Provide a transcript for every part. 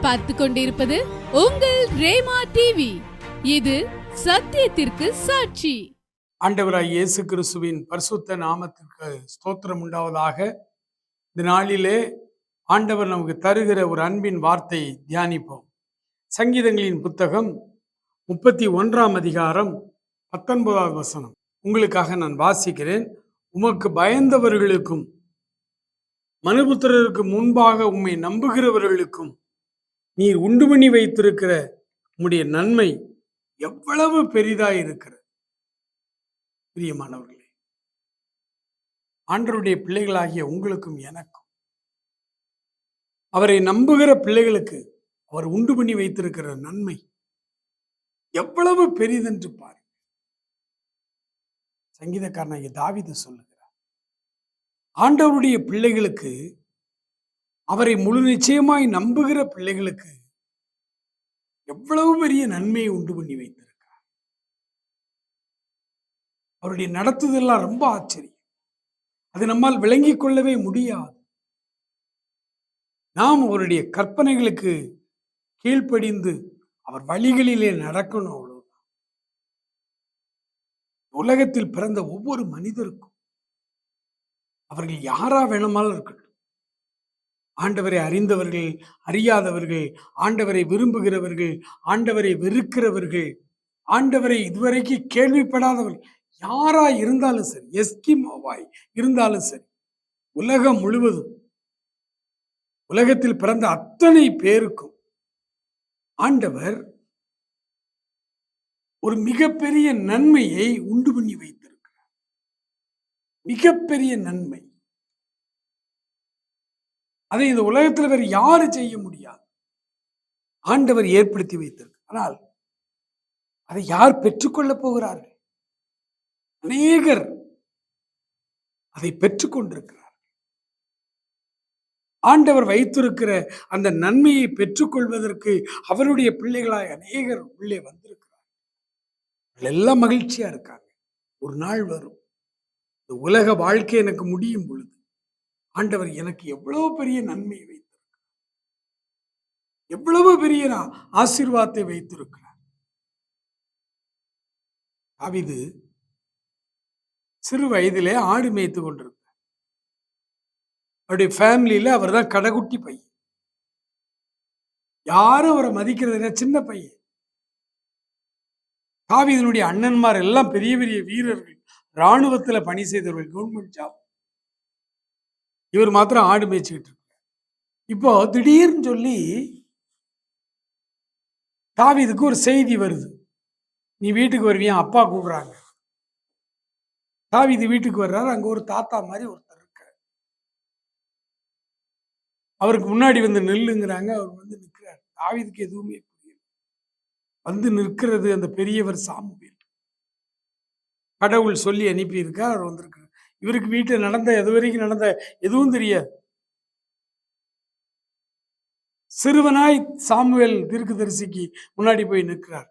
நீங்கள் பார்த்து கொண்டிருப்பது உங்கள் ரேமா டிவி. இது சத்தியத்திற்கு சாட்சி. ஆண்டவராய் இயேசு கிறிஸ்துவின் பரிசுத்த நாமத்திற்கு ஸ்தோத்திரம் உண்டாவதாக. இந்த நாளிலே ஆண்டவர் நமக்கு தருகிற ஒரு அன்பின் வார்த்தை தியானிப்போம். சங்கீதங்களின் புத்தகம் 31 அதிகாரம் 19வது வசனம் உங்களுக்காக நான் வாசிக்கிறேன். உமக்கு பயந்தவர்களுக்கும் மனுபுத்திரருக்கு முன்பாக உம்மை நம்புகிறவர்களுக்கும் நீர் உண்டு பண்ணி வைத்திருக்கிற உம்முடைய நன்மை எவ்வளவு பெரிதாய் இருக்கிறது. பிரியமானவர்களே, ஆண்டவருடைய பிள்ளைகளாகிய உங்களுக்கும் எனக்கும் அவரை நம்புகிற பிள்ளைகளுக்கு அவர் உண்டு பண்ணி வைத்திருக்கிற நன்மை எவ்வளவு பெரிதென்று பாருங்கள். சங்கீதக்காரனாகிய தாவீது சொல்லுகிறார், ஆண்டவருடைய பிள்ளைகளுக்கு, அவரை முழு நிச்சயமாய் நம்புகிற பிள்ளைகளுக்கு எவ்வளவு பெரிய நன்மையை உண்டு பண்ணி வைத்திருக்கிறார். அவருடைய நடத்துதெல்லாம் ரொம்ப ஆச்சரியம். அது நம்மால் விளங்கிக் கொள்ளவே முடியாது. நாம் அவருடைய கற்பனைகளுக்கு கீழ்ப்படிந்து அவர் வழிகளிலே நடக்கணும். அவ்வளவுதான். உலகத்தில் பிறந்த ஒவ்வொரு மனிதருக்கும், அவர்கள் யாரா வேணுமாலும் இருக்கட்டும், ஆண்டவரை அறிந்தவர்கள், அறியாதவர்கள், ஆண்டவரை விரும்புகிறவர்கள், ஆண்டவரை வெறுக்கிறவர்கள், ஆண்டவரை இதுவரைக்கு கேள்விப்படாதவர்கள், யாரா இருந்தாலும் சரி, எஸ்கிமோவாய் இருந்தாலும் சரி, உலகம் முழுவதும், உலகத்தில் பிறந்த அத்தனை பேருக்கும் ஆண்டவர் ஒரு மிகப்பெரிய நன்மையை உண்டு பண்ணி வைத்திருக்கிறார். மிகப்பெரிய நன்மை. அதை இந்த உலகத்தில் வேறு யாரு செய்ய முடியாது. ஆண்டவர் ஏற்படுத்தி வைத்திருக்கிறார். ஆனால் அதை யார் பெற்றுக்கொள்ளப் போகிறார்கள்? அநேகர் அதை பெற்றுக்கொண்டிருக்கிறார். ஆண்டவர் வைத்திருக்கிற அந்த நன்மையை பெற்றுக்கொள்வதற்கு அவருடைய பிள்ளைகளாய் அநேகர் உள்ளே வந்திருக்கிறார். எல்லாம் மகிழ்ச்சியா இருக்காங்க. ஒரு நாள் வரும், இந்த உலக வாழ்க்கை எனக்கு முடியும் பொழுது ஆண்டவர் எனக்கு எவ்வளவு பெரிய நன்மையை வைத்திருக்கிறார், எவ்வளவு பெரிய ஆசீர்வாதத்தை வைத்திருக்கிறார். தாவீது சிறு வயதிலே ஆடு மேய்த்து கொண்டிருந்தார். அவருடைய ஃபேமிலியில அவர் தான் கடைக்குட்டி பையன். யாரும் அவரை மதிக்கிறது, சின்ன பையன். தாவீதினுடைய அண்ணன்மார் எல்லாம் பெரிய பெரிய வீரர்கள், இராணுவத்துல பணி செய்தவர்கள், கவர்மெண்ட் ஜாப். இவர் மாத்திரம் ஆடு மேய்ச்சிக்கிட்டு இருக்க. இப்போ திடீர்னு சொல்லி தாவீதுக்கு ஒரு செய்தி வருது, நீ வீட்டுக்கு வருவியா, அப்பா கூப்பிடுறாங்க. தாவீது வீட்டுக்கு வர்றாரு. அங்க ஒரு தாத்தா மாதிரி ஒருத்தர் இருக்கார். அவருக்கு முன்னாடி வந்து நில்லுங்கிறாங்க. அவர் வந்து நிற்கிறார். தாவீதுக்கு எதுவுமே புரியல. வந்து நிற்கிறது அந்த பெரியவர் சாமுவேல். கடவுள் சொல்லி அனுப்பி இருக்கார். அவர் வந்திருக்கிறார். இவருக்கு வீட்டில் நடந்த எதுவரைக்கும் நடந்த எதுவும் தெரியாது. சிறுவனாய் சாமுவேல் தீர்க்கதரிசிக்கு முன்னாடி போய் நிற்கிறார்.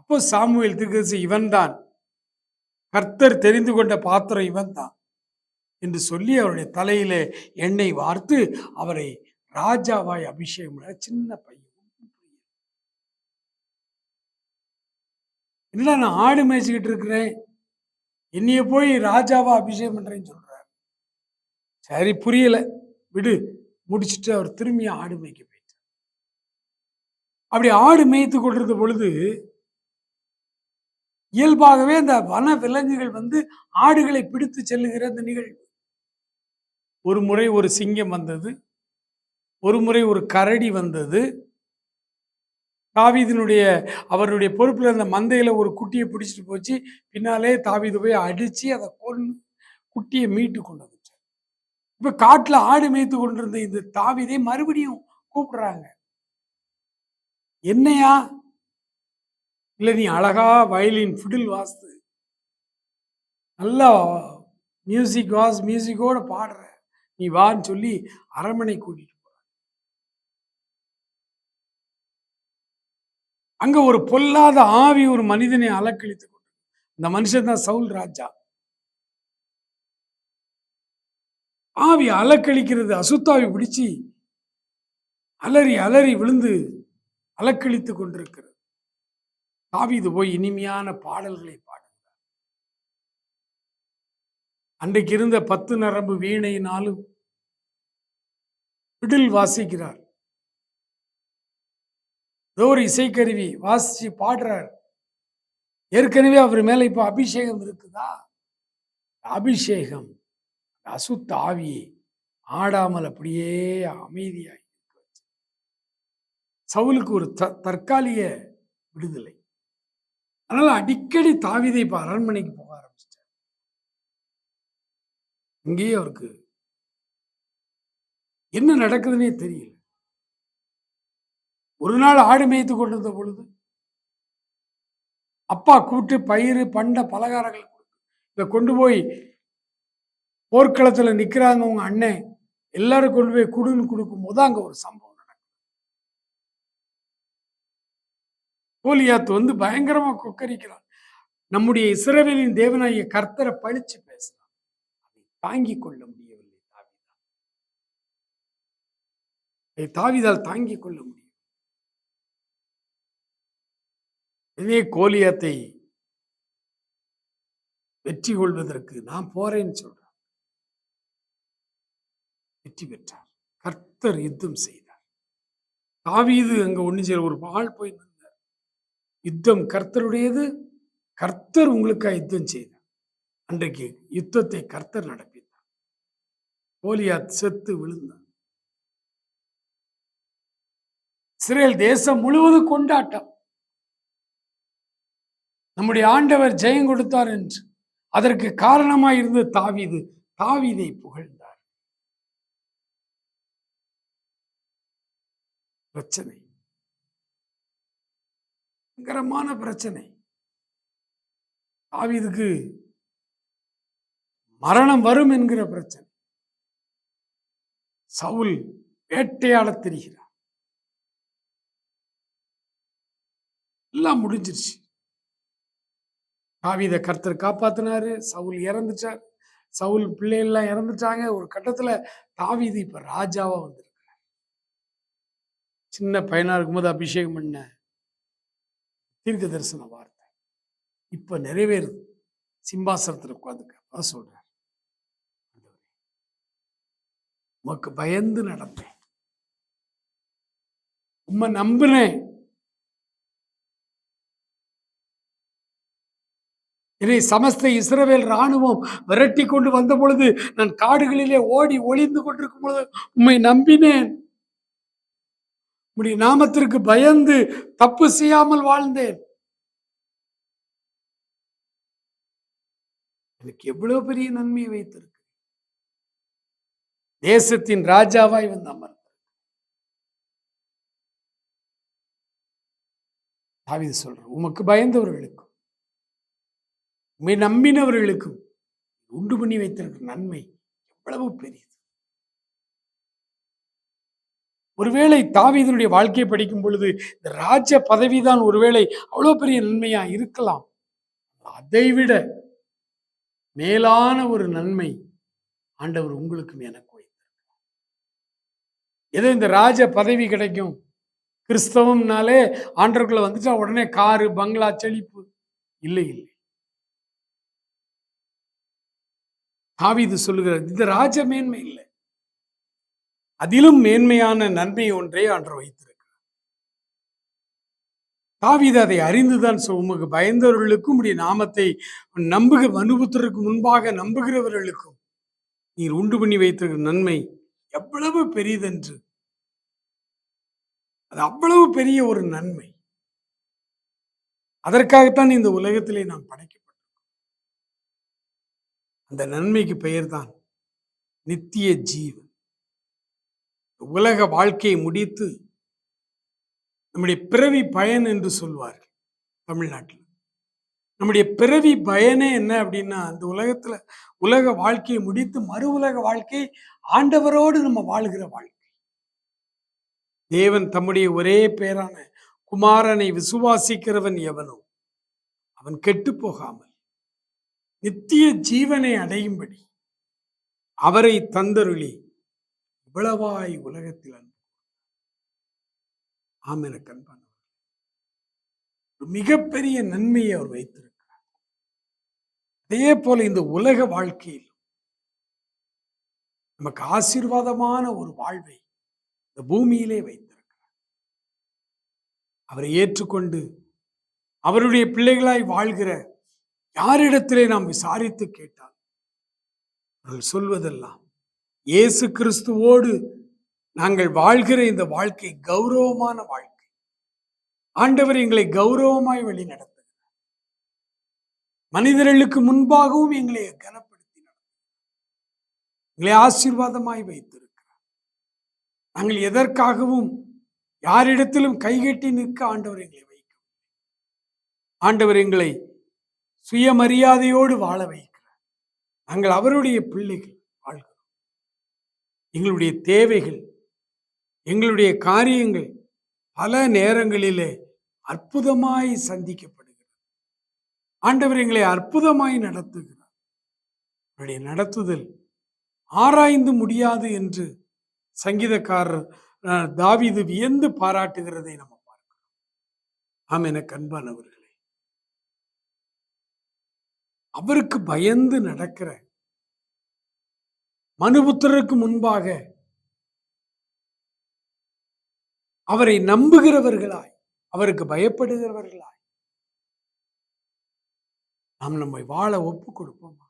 அப்போ சாமுவேல் தீர்க்கதரிசி, இவன் தான் கர்த்தர் தெரிந்து கொண்ட பாத்திரம், இவன் தான் என்று சொல்லி அவருடைய தலையிலே எண்ணெய் வார்த்து அவரை ராஜாவாய் அபிஷேகம். சின்ன பையன், என்னடா நான் ஆடு மேய்ச்சிக்கிட்டு இருக்கிறேன், என்னைய போய் ராஜாவா அபிஷேகம் பண்றேன்னு சொல்றாரு. சரி, புரியல, விடு, முடிச்சுட்டு அவர் திரும்பி ஆடு மேய்க்க போயிட்டார். அப்படி ஆடு மேய்த்து கொண்டிருந்த பொழுது இயல்பாகவே இந்த வன விலங்குகள் வந்து ஆடுகளை பிடித்து செல்லுகிற அந்த நிகழ்வு. ஒரு முறை ஒரு சிங்கம் வந்தது, ஒரு முறை ஒரு கரடி வந்தது. தாவீதினுடைய அவருடைய பொறுப்புல இருந்த மந்தையில ஒரு குட்டியை பிடிச்சிட்டு போச்சு. பின்னாலே தாவீது போய் அடிச்சு அதை கொன்று குட்டியை மீட்டு கொண்டு வந்துச்சு. இப்ப காட்டுல ஆடு மேய்த்து கொண்டிருந்த இந்த தாவீதை மறுபடியும் கூப்பிடுறாங்க. என்னையா, இல்ல நீ அழகா வயலின் ஃபிடில் வாசித்து நல்லா மியூசிக்கோட பாடுற, நீ வான்னு சொல்லி அரண்மனை கூட்டிட்டு போற. அங்க ஒரு பொல்லாத ஆவி ஒரு மனிதனை அலக்கழித்து கொண்டு, இந்த மனுஷன் தான் சவுல் ராஜா. ஆவி அலக்கழிக்கிறது, அசுத்தாவி பிடிச்சி அலறி அலறி விழுந்து அலக்களித்துக் கொண்டிருக்கிறது. தாவீது போய் இனிமையான பாடல்களை பாடுகிறார். அன்றைக்கு இருந்த 10 நரம்பு வீணையினாலும் பிடில் வாசிக்கிறார். ஏதோ ஒரு இசைக்கருவி வாசிச்சு பாடுறார். ஏற்கனவே அவர் மேல இப்ப அபிஷேகம் இருக்குதா? அபிஷேகம் அசுத்த ஆவியை ஆடாமல் அப்படியே அமைதியாய் சவுலுக்கு ஒரு தற்காலிக விடுதலை. அதனால அடிக்கடி தாவீதை இப்ப அரண்மனைக்கு போக ஆரம்பிச்சிட்டார். இங்கேயே அவருக்கு என்ன நடக்குதுன்னே தெரியல. ஒரு நாள் ஆடு மேய்த்து கொண்டிருந்த பொழுது அப்பா கூப்பிட்டு பயிறு பண்ட பலகாரங்கள் இதை கொண்டு போய் போர்க்களத்துல நிக்கிறாங்க உங்க அண்ணன், எல்லாரும் கொண்டு போய் குடுன்னு கொடுக்கும் போது அங்க ஒரு சம்பவம் நடக்கும். கோலியாத் வந்து பயங்கரமா கொக்கரிக்கிறான். நம்முடைய இஸ்ரவேலின் தேவனாகிய கர்த்தரை பழிச்சு பேசலாம். அதை தாங்கிக் கொள்ள முடியவில்லை தாவீதால் தாங்கிக் கொள்ள முடியும். இதே கோலியாத்தை வெற்றி கொள்வதற்கு நான் போறேன்னு சொல்றேன். வெற்றி பெற்றார். கர்த்தர் யுத்தம் செய்தார். தாவீது அங்க ஒண்ணு செய்ய ஒரு ஆள் போய் நின்றார். யுத்தம் கர்த்தருடையது, கர்த்தர் உங்களுக்காக யுத்தம் செய்தார். அன்றைக்கு யுத்தத்தை கர்த்தர் நடப்பித்தார். கோலியாத் செத்து விழுந்தார். இஸ்ரேல் தேசம் முழுவதும் கொண்டாட்டம். நம்முடைய ஆண்டவர் ஜெயம் கொடுத்தார் என்று. அதற்கு காரணமாய் இருந்த தாவீது தாவீதை புகழ்ந்தார். பிரச்சனை, பயங்கரமான பிரச்சனை. தாவீதுக்கு மரணம் வரும் என்கிற பிரச்சனை. சவுல் வேட்டையாட தெரிகிறார். எல்லாம் முடிஞ்சிருச்சு. தாவீதை கர்த்தர் காப்பாத்தினாரு. சவுல் இறந்துட்டார். சவுல் பிள்ளைகள்லாம் இறந்துட்டாங்க. ஒரு கட்டத்துல தாவீது இப்ப ராஜாவா வந்திருக்கிறார். சின்ன பையனா இருக்கும்போது அபிஷேகம் பண்ண தீர்க்க தரிசன வார்த்தை இப்ப நிறைவேறுது. சிம்மாசனத்தில் உட்கார்ந்து சொல்றார், உமக்கு பயந்து நடந்தேன், உம்மை நம்பினேன், இதை சமஸ்த இஸ்ரவேல் ராணுவம் விரட்டி கொண்டு வந்த பொழுது நான் காடுகளிலே ஓடி ஒளிந்து கொண்டிருக்கும் பொழுது உம்மை நம்பினேன், உம்முடைய நாமத்திற்கு பயந்து தப்பு செய்யாமல் வாழ்ந்தேன். எனக்கு எவ்வளவு பெரிய நன்மையை வைத்திருக்கு. தேசத்தின் ராஜாவாய் வந்து அமர்ந்தார். தாவீது சொல்ற, உமக்கு பயந்தவர்களுக்கும் உம்மை நம்பினவர்களுக்கும் உண்டு பண்ணி வைத்திருக்கிற நன்மை எவ்வளவு பெரியது. ஒருவேளை தாவீதுடைய வாழ்க்கையை படிக்கும் பொழுது இந்த ராஜ பதவிதான் ஒருவேளை அவ்வளவு பெரிய நன்மையா இருக்கலாம். அதைவிட மேலான ஒரு நன்மை ஆண்டவர் உங்களுக்கும் எனக்கு வைத்திருக்கிறார். ஏதோ இந்த ராஜ பதவி கிடைக்கும், கிறிஸ்தவம்னாலே ஆண்டவர்களை வந்துட்டா உடனே காரு பங்களா செழிப்பு, இல்லை இல்லை. தாவீது சொல்லுகிறார், இந்த ராஜ மேன்மை இல்லை, அதிலும் மேன்மையான நன்மை ஒன்றே ஆண்டவர் வைத்திருக்கிறார். தாவீது அதை அறிந்துதான் உமக்கு பயந்தவர்களுக்கும் உடைய நாமத்தை மனுபுத்திற்கு முன்பாக நம்புகிறவர்களுக்கும் நீர் உண்டு பண்ணி வைத்திருக்கிற நன்மை எவ்வளவு பெரியதென்று, அது அவ்வளவு பெரிய ஒரு நன்மை. அதற்காகத்தான் இந்த உலகத்திலே நாம் படைக்கப்பட்டோம். அந்த நன்மைக்கு பெயர்தான் நித்திய ஜீவன். உலக வாழ்க்கையை முடித்து நம்முடைய பிறவி பயன் என்று சொல்வார்கள் தமிழ்நாட்டில். நம்முடைய பிறவி பயனே என்ன அப்படின்னா, அந்த உலகத்துல உலக வாழ்க்கையை முடித்து மறு உலக வாழ்க்கை ஆண்டவரோடு நம்ம வாழ்கிற வாழ்க்கை. தேவன் தம்முடைய ஒரே பேரான குமாரனை விசுவாசிக்கிறவன் எவனோ அவன் கெட்டு போகாமல் நித்திய ஜீவனை அடையும்படி அவரை தந்தருளி இவ்வளவாய் உலகத்தில் ஆமென். அன்பானவர்களே, ஒரு மிகப்பெரிய நன்மையை அவர் வைத்திருக்கிறார். அதே போல இந்த உலக வாழ்க்கையில் நமக்கு ஆசீர்வாதமான ஒரு வாழ்வை இந்த பூமியிலே வைத்திருக்கிறார். அவரை ஏற்றுக்கொண்டு அவருடைய பிள்ளைகளாய் வாழ்கிற யாரிடத்திலே நாம் விசாரித்து கேட்டால் அவர்கள் சொல்வதெல்லாம், இயேசு கிறிஸ்துவோடு நாங்கள் வாழ்கிற இந்த வாழ்க்கை கௌரவமான வாழ்க்கை. ஆண்டவர் எங்களை கௌரவமாய் வழி நடத்துகிறார். மனிதர்களுக்கு முன்பாகவும் எங்களை கனப்படுத்தி நடத்துகிறார். எங்களை ஆசீர்வாதமாய் வைத்திருக்கிறார். நாங்கள் எதற்காகவும் யாரிடத்திலும் கைகட்டி நிற்க ஆண்டவர் எங்களை வைக்க, ஆண்டவர் எங்களை சுயமரியாதையோடு வாழ வைக்கிறார். நாங்கள் அவருடைய பிள்ளைகள் வாழ்கிறோம். எங்களுடைய தேவைகள், எங்களுடைய காரியங்கள் பல நேரங்களிலே அற்புதமாய் சந்திக்கப்படுகிறது. ஆண்டவர் எங்களை அற்புதமாய் நடத்துகிறார். அவருடைய நடத்துதல் ஆராய்ந்து முடியாது என்று சங்கீதக்காரர் தாவீது வியந்து பாராட்டுகிறதை நம்ம பார்க்கிறோம். ஆமென். அன்பானவர்களே, அவருக்கு பயந்து நடக்கிற மனுபுத்திரருக்கு முன்பாக அவரை நம்புகிறவர்களாய், அவருக்கு பயப்படுகிறவர்களாய் நாம் நம்மை வாழ ஒப்பு கொடுப்போமா?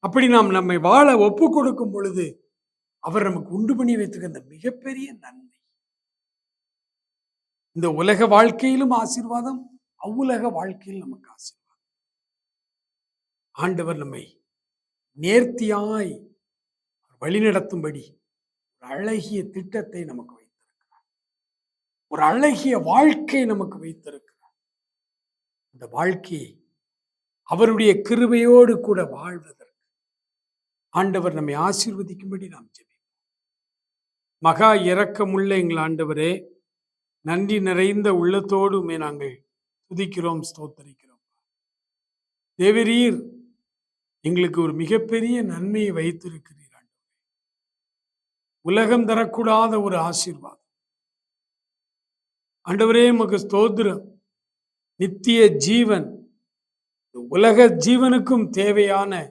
அப்படி நாம் நம்மை வாழ ஒப்பு கொடுக்கும் பொழுது அவர் நமக்கு உண்டு பண்ணி வைத்திருக்கிற மிகப்பெரிய நன்மை, இந்த உலக வாழ்க்கையிலும் ஆசீர்வாதம், அவ்வுலக வாழ்க்கையில் நமக்கு ஆசீர்வாதம். ஆண்டவர் நம்மை நேர்த்தியாய் வழிநடத்தும்படி ஒரு அழகிய திட்டத்தை நமக்கு வைத்திருக்கிறார். ஒரு அழகிய வாழ்க்கை நமக்கு வைத்திருக்கிறார். இந்த வாழ்க்கையை அவருடைய கிருபையோடு கூட வாழ்வதற்கு ஆண்டவர் நம்மை ஆசீர்வதிக்கும்படி நாம் ஜெபிப்போம். மகா இரக்கமுள்ள எங்கள் ஆண்டவரே, நன்றி நிறைந்த உள்ளத்தோடு உம்மை நாங்கள் துதிக்கிறோம், ஸ்தோத்தரிக்கிறோம். தேவரீர் எங்களுக்கு ஒரு மிகப்பெரிய நன்மையை வைத்திருக்கிறீர். உலகம் தரக்கூடாத ஒரு ஆசீர்வாதம். ஆண்டவரே உமக்கு ஸ்தோத்திரம். நித்திய ஜீவன், உலக ஜீவனுக்கும் தேவையான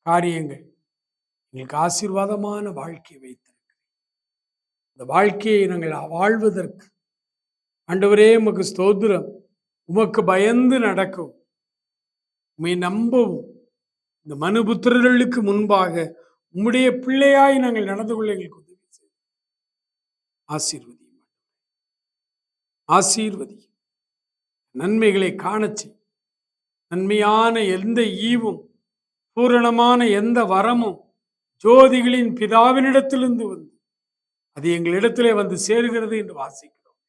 காரியங்கள் எங்களுக்கு ஆசீர்வாதமான வாழ்க்கை வைத்திருக்கிறேன். இந்த வாழ்க்கையை நாங்கள் வாழ்வதற்கு ஆண்டவரே உமக்கு ஸ்தோத்திரம். உமக்கு பயந்து நடக்கவும், உம்மை நம்பவும், இந்த மனுபுத்திரர்களுக்கு முன்பாக உம்முடைய பிள்ளையாய் நாங்கள் நடந்து கொள்ள எங்களுக்கு உதவி செய்யும். ஆசீர்வதியும், ஆசீர்வதியும். நன்மைகளை காணச்சி, நன்மையான எந்த ஈவும், பூரணமான எந்த வரமும் ஜோதிகளின் பிதாவினிடத்திலிருந்து வந்து அது எங்களிடத்திலே வந்து சேருகிறது என்று வாசிக்கிறோம்.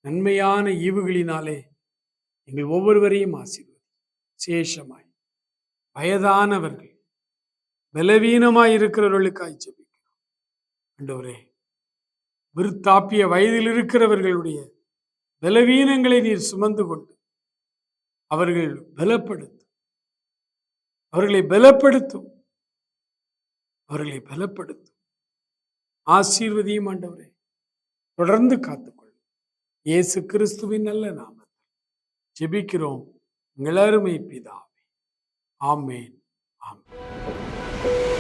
நன்மையான ஈவுகளினாலே எங்கள் ஒவ்வொருவரையும் ஆசீர்வதி. சேஷமாய் வயதானவர்கள், பலவீனமாய் இருக்கிறவர்களுக்காய் ஜெபிக்கிறோம். ஆண்டவரே, விருத்தாப்பிய வயதில் இருக்கிறவர்களுடைய பலவீனங்களை நீர் சுமந்து கொண்டு அவர்கள் பலப்படுத்தும், அவர்களை பலப்படுத்தும், அவர்களை பலப்படுத்தும். ஆசீர்வதியும் ஆண்டவரே, தொடர்ந்து காத்துக்கொள்ளும். இயேசு கிறிஸ்துவின் நல்ல நாமத்தில் ஜெபிக்கிறோம் எங்கள் அருமை பிதாவே. ஆமென். ஆமென்.